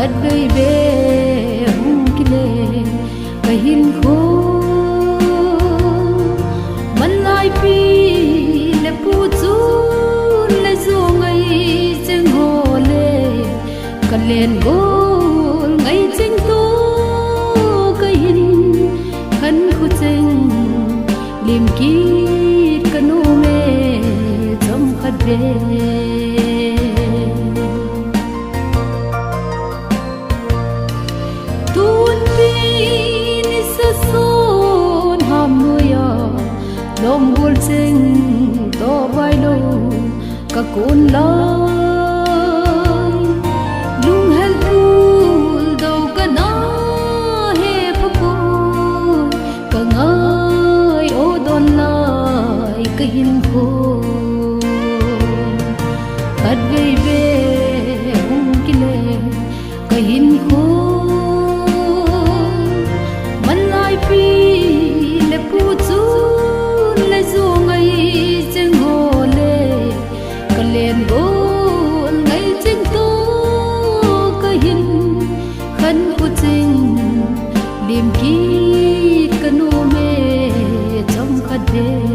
khát gây về hung kile cái hin khô man lai pi le pu chu le zo ngai cheng ho le ka len gol ngai cheng tu cái hin khăn khu cheng lim ki kanu me chom khát về lom gul cheng to bai lo ka kun lai lung hel pul do ka na he phu ka ngai o don lai ka hin ko khát gây về hung kile ka hin ko man lai pi le pu chu len gol ngai cheng tu ka hin khan ku ching lim ki kanu me chom khat de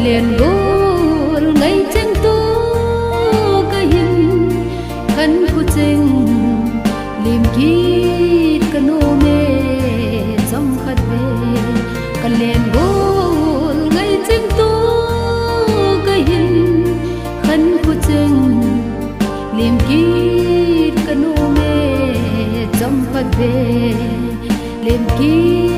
len gol ngai cheng tu ka hin khan khu cheng lim ki kanu me chom khat ve ka len gol ngai cheng tu ka hin khan khu cheng lim ki kanu me chom khat ve lim ki